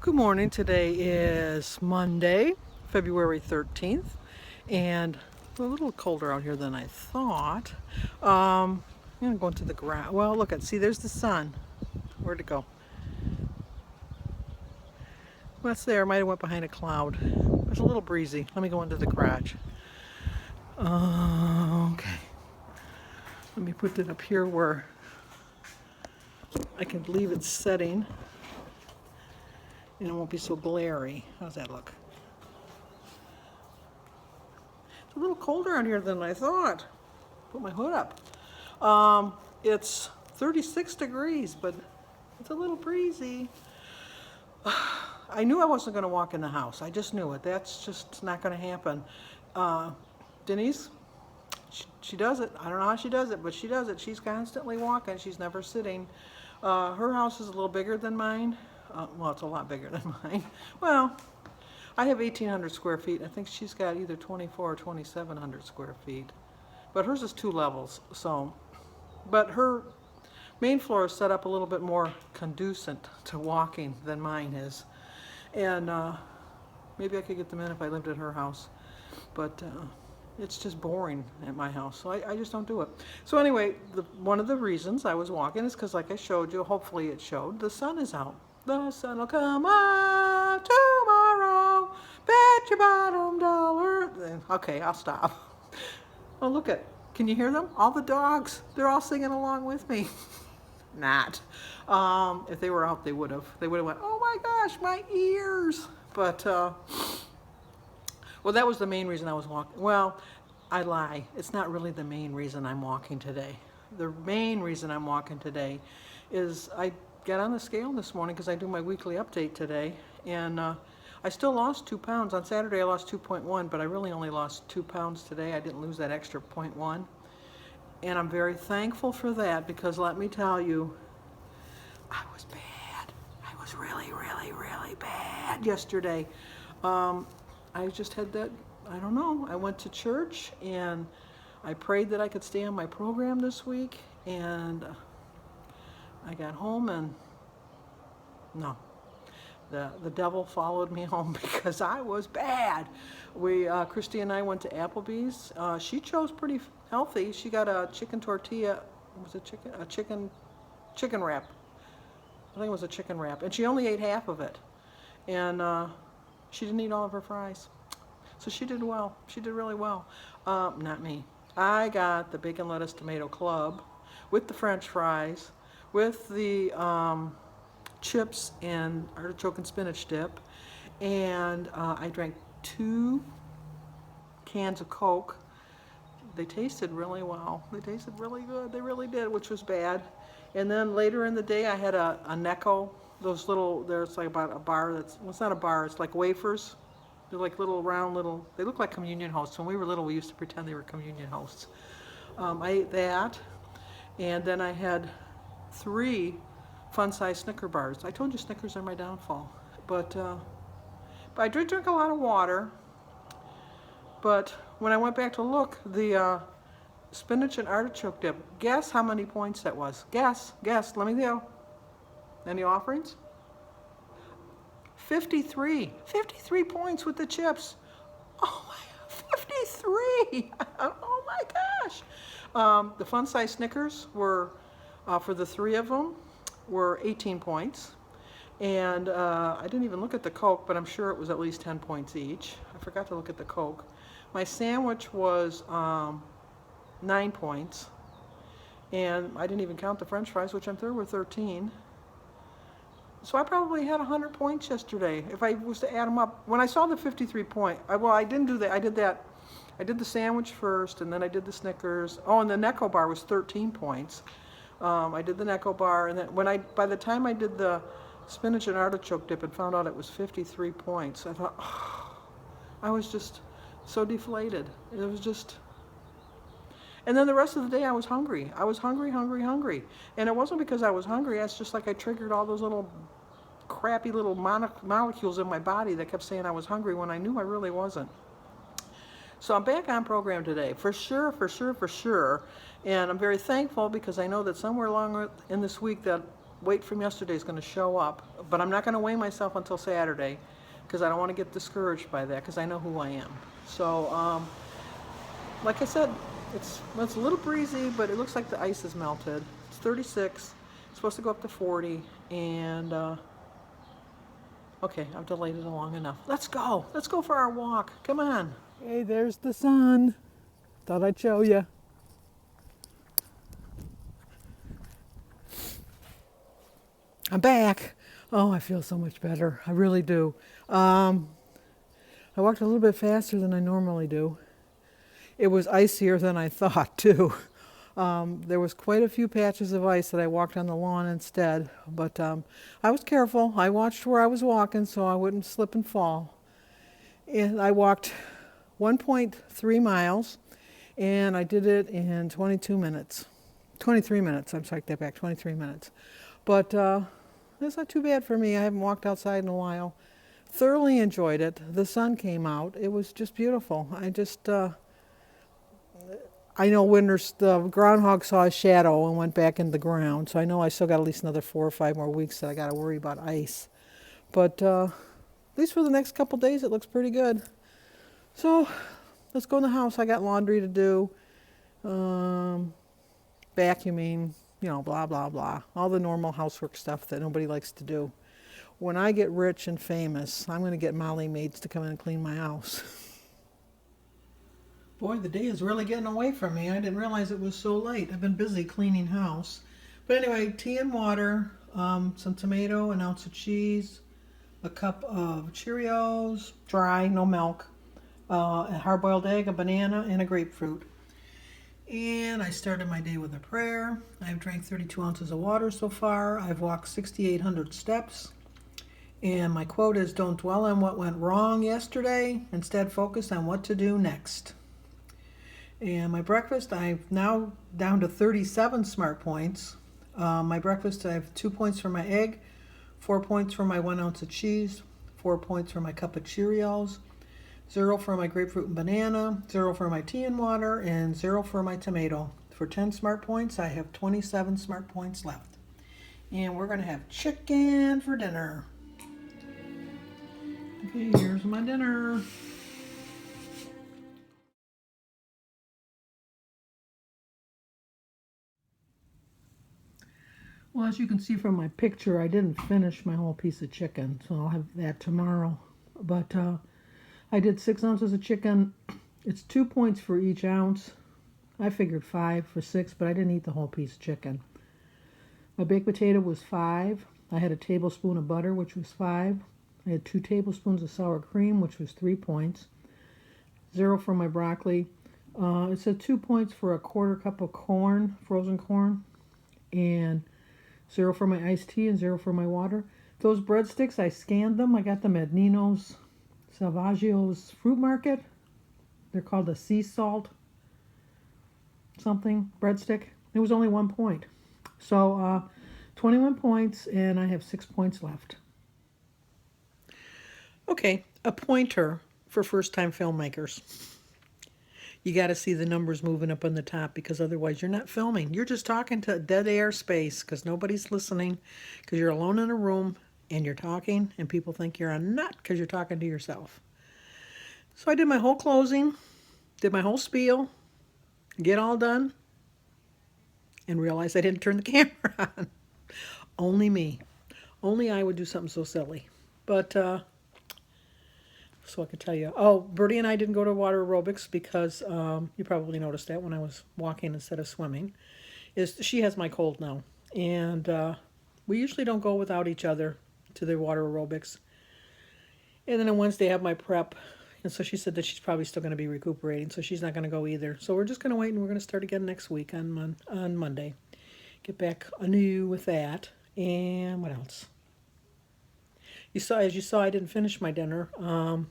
Good morning. Today is Monday, February 13th, and a little colder out here than I thought. I'm going to go into the garage. Well, look see, there's the sun. Where'd it go? Well, it's there. Might have went behind a cloud. It's a little breezy. Let me go into the garage. Okay. Let me put it up here where I can leave it setting, and it won't be so glary. How's that look? It's a little colder out here than I thought. Put my hood up. It's 36 degrees, but it's a little breezy. I knew I wasn't going to walk in the house. I just knew it. That's just not going to happen. Denise, she does it. I don't know how she does it, but she does it. She's constantly walking. She's never sitting. Her house is a little bigger than mine. Well, it's a lot bigger than mine. Well, I have 1,800 square feet. I think she's got either 2,400 or 2,700 square feet. But hers is 2 levels, so. But her main floor is set up a little bit more conducive to walking than mine is. And maybe I could get them in if I lived at her house. But it's just boring at my house, so I just don't do it. So anyway, one of the reasons I was walking is because, like I showed you, hopefully it showed, the sun is out. The sun will come out tomorrow, bet your bottom dollar. Okay, I'll stop. Oh, look can you hear them? All the dogs, they're all singing along with me. Not. If they were out, they would have went, oh my gosh, my ears. But, well, that was the main reason I was walking. Well, I lie. It's not really the main reason I'm walking today. The main reason I'm walking today is I got on the scale this morning because I do my weekly update today, and I still lost 2 pounds. On Saturday I lost 2.1, but I really only lost 2 pounds today. I didn't lose that extra 0.1. And I'm very thankful for that because let me tell you, I was bad. I was really, really, really bad yesterday. I just had that, I don't know, I went to church and I prayed that I could stay on my program this week, and I got home and no. The devil followed me home because I was bad. Christy and I went to Applebee's. She chose pretty healthy. She got a chicken tortilla. Was it chicken? A chicken wrap. I think it was a chicken wrap, and she only ate half of it, and she didn't eat all of her fries. So she did well. She did really well. Not me. I got the bacon, lettuce, tomato club with the French fries, with the chips and artichoke and spinach dip, and I drank 2 cans of Coke. They tasted really well. They tasted really good. They really did, which was bad. And then later in the day, I had a Necco. Those little, there's like about a bar that's, well, it's not a bar, it's like wafers. They're like little round little, they look like communion hosts. When we were little, we used to pretend they were communion hosts. I ate that, and then I had 3 fun-size Snicker bars. I told you Snickers are my downfall. But I did drink a lot of water. But when I went back to look, the spinach and artichoke dip, guess how many points that was? Guess, let me know. Any offerings? 53 points with the chips. Oh my, 53! Oh my gosh! The fun-size Snickers were, for the 3 of them, were 18 points. And I didn't even look at the Coke, but I'm sure it was at least 10 points each. I forgot to look at the Coke. My sandwich was 9 points. And I didn't even count the French fries, which I'm sure were 13. So I probably had 100 points yesterday if I was to add them up. When I saw the 53 point, well, I didn't do that. I did the sandwich first, and then I did the Snickers. Oh, and the Necco bar was 13 points. I did the Necco bar, and then by the time I did the spinach and artichoke dip and found out it was 53 points, I thought, oh, I was just so deflated. It was just, and then the rest of the day I was hungry. I was hungry. And it wasn't because I was hungry, it's just like I triggered all those little crappy little molecules in my body that kept saying I was hungry when I knew I really wasn't. So I'm back on program today, for sure. And I'm very thankful because I know that somewhere along in this week that weight from yesterday is going to show up, but I'm not going to weigh myself until Saturday because I don't want to get discouraged by that because I know who I am. So, like I said, it's a little breezy, but it looks like the ice is melted. It's 36. It's supposed to go up to 40, and okay, I've delayed it long enough. Let's go. Let's go for our walk. Come on. Hey, there's the sun. Thought I'd show you. I'm back. Oh, I feel so much better. I really do. I walked a little bit faster than I normally do. It was icier than I thought, too. There was quite a few patches of ice that I walked on the lawn instead, but I was careful. I watched where I was walking so I wouldn't slip and fall. And I walked 1.3 miles, and I did it in 22 minutes. 23 minutes, I'm sorry, take that back, 23 minutes. But it's not too bad for me. I haven't walked outside in a while. Thoroughly enjoyed it. The sun came out. It was just beautiful. I know the groundhog saw a shadow and went back in the ground, so I know I still got at least another 4 or 5 more weeks that I got to worry about ice. But at least for the next couple days, it looks pretty good. So let's go in the house. I got laundry to do, vacuuming, blah, blah, blah. All the normal housework stuff that nobody likes to do. When I get rich and famous, I'm going to get Molly maids to come in and clean my house. Boy, the day is really getting away from me. I didn't realize it was so late. I've been busy cleaning house. But anyway, tea and water, some tomato, an ounce of cheese, a cup of Cheerios, dry, no milk, a hard-boiled egg, a banana, and a grapefruit. And I started my day with a prayer. I've drank 32 ounces of water so far. I've walked 6,800 steps. And my quote is, don't dwell on what went wrong yesterday. Instead, focus on what to do next. And my breakfast, I'm now down to 37 smart points. My breakfast, I have 2 points for my egg, 4 points for my 1 ounce of cheese, 4 points for my cup of Cheerios, 0 for my grapefruit and banana, 0 for my tea and water, and 0 for my tomato. For 10 smart points, I have 27 smart points left. And we're going to have chicken for dinner. Okay, here's my dinner. Well, as you can see from my picture, I didn't finish my whole piece of chicken, so I'll have that tomorrow. But I did 6 ounces of chicken. It's 2 points for each ounce. I figured 5 for 6, but I didn't eat the whole piece of chicken. My baked potato was 5. I had a tablespoon of butter, which was 5. I had 2 tablespoons of sour cream, which was 3 points. 0 for my broccoli. It said 2 points for a quarter cup of corn, frozen corn, and 0 for my iced tea and 0 for my water. Those breadsticks, I scanned them. I got them at Nino's Salvaggio's Fruit Market. They're called a sea salt something breadstick. It was only 1 point. So 21 points, and I have 6 points left. Okay, a pointer for first-time filmmakers. You got to see the numbers moving up on the top because otherwise you're not filming. You're just talking to dead air space because nobody's listening because you're alone in a room and you're talking and people think you're a nut because you're talking to yourself. So I did my whole closing, did my whole spiel, get all done, and realized I didn't turn the camera on. Only me. Only I would do something so silly. But so I could tell you. Oh, Birdie and I didn't go to water aerobics because you probably noticed that when I was walking instead of swimming. She has my cold now, and we usually don't go without each other to the water aerobics. And then on Wednesday I have my prep, and so she said that she's probably still going to be recuperating, so she's not going to go either. So we're just going to wait, and we're going to start again next week on Monday. Get back anew with that. And what else? As you saw, I didn't finish my dinner. I'm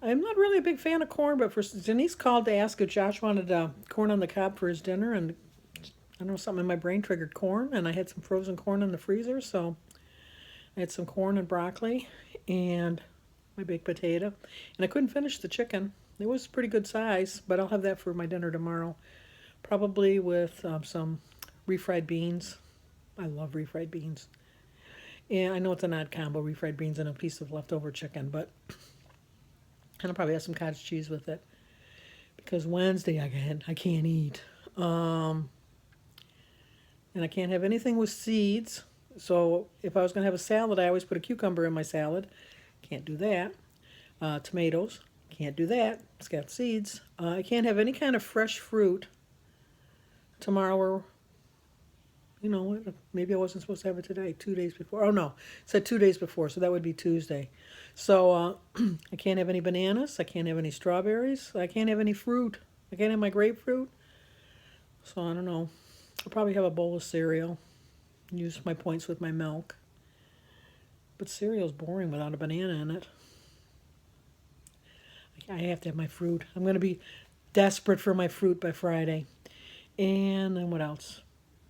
not really a big fan of corn, but Denise called to ask if Josh wanted corn on the cob for his dinner, and I don't know, something in my brain triggered corn, and I had some frozen corn in the freezer, so I had some corn and broccoli and my baked potato, and I couldn't finish the chicken. It was pretty good size, but I'll have that for my dinner tomorrow, probably with some refried beans I love refried beans. And I know it's an odd combo, refried beans and a piece of leftover chicken, but and I'll probably have some cottage cheese with it. Because Wednesday I can't eat. And I can't have anything with seeds. So if I was going to have a salad, I always put a cucumber in my salad. Can't do that. Tomatoes. Can't do that. It's got seeds. I can't have any kind of fresh fruit tomorrow or, you know what, maybe I wasn't supposed to have it today, 2 days before. Oh no, it said 2 days before, so that would be Tuesday. So I can't have any bananas. I can't have any strawberries. I can't have any fruit. I can't have my grapefruit. So I don't know. I'll probably have a bowl of cereal. Use my points with my milk. But cereal's boring without a banana in it. I have to have my fruit. I'm going to be desperate for my fruit by Friday. And then what else?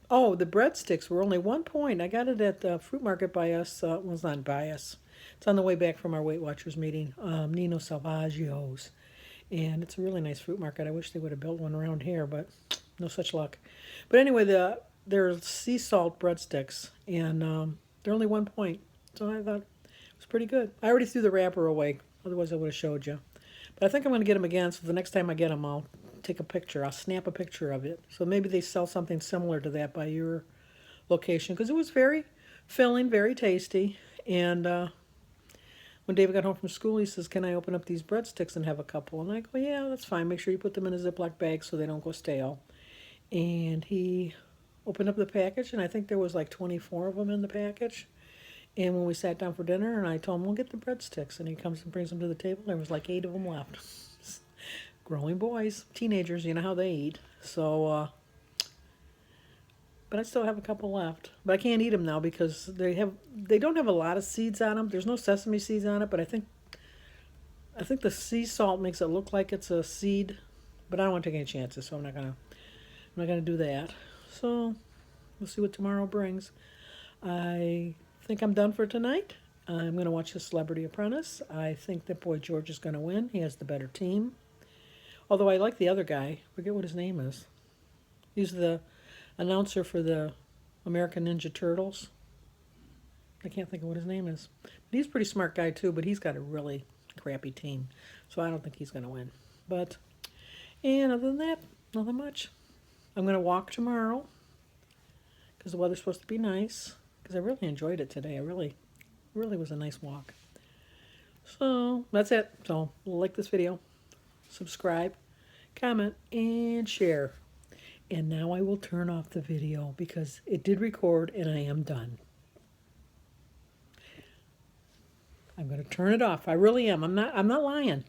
Oh, the breadsticks were only 1 point. I got it at the fruit market by us. Well, it's not by us. It's on the way back from our Weight Watchers meeting, Nino Salvaggio's. And it's a really nice fruit market. I wish they would have built one around here, but no such luck. But anyway, they're sea salt breadsticks, and they're only 1 point. So I thought it was pretty good. I already threw the wrapper away. Otherwise, I would have showed you. But I think I'm going to get them again, so the next time I get them, I'll take a picture. I'll snap a picture of it. So maybe they sell something similar to that by your location, because it was very filling, very tasty. And when David got home from school, he says, can I open up these breadsticks and have a couple? And I go, yeah, that's fine. Make sure you put them in a Ziploc bag so they don't go stale. And he opened up the package, and I think there was like 24 of them in the package. And when we sat down for dinner, and I told him, we'll get the breadsticks, and he comes and brings them to the table, there was like 8 of them left. Growing boys, teenagers, you know how they eat. So, but I still have a couple left. But I can't eat them now because they don't have a lot of seeds on them. There's no sesame seeds on it, but I think the sea salt makes it look like it's a seed. But I don't want to take any chances, so I'm not gonna do that. So we'll see what tomorrow brings. I think I'm done for tonight. I'm gonna watch The Celebrity Apprentice. I think that Boy George is gonna win. He has the better team. Although I like the other guy. I forget what his name is. He's the announcer for the American Ninja Turtles. I can't think of what his name is. But he's a pretty smart guy too, but he's got a really crappy team. So I don't think he's going to win. And other than that, nothing much. I'm going to walk tomorrow because the weather's supposed to be nice. Because I really enjoyed it today. Really was a nice walk. So that's it. So like this video, subscribe, comment, and share. And now I will turn off the video because it did record and I am done. I'm going to turn it off. I really am. I'm not lying.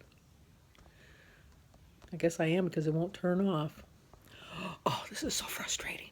I guess I am because it won't turn off. Oh, this is so frustrating.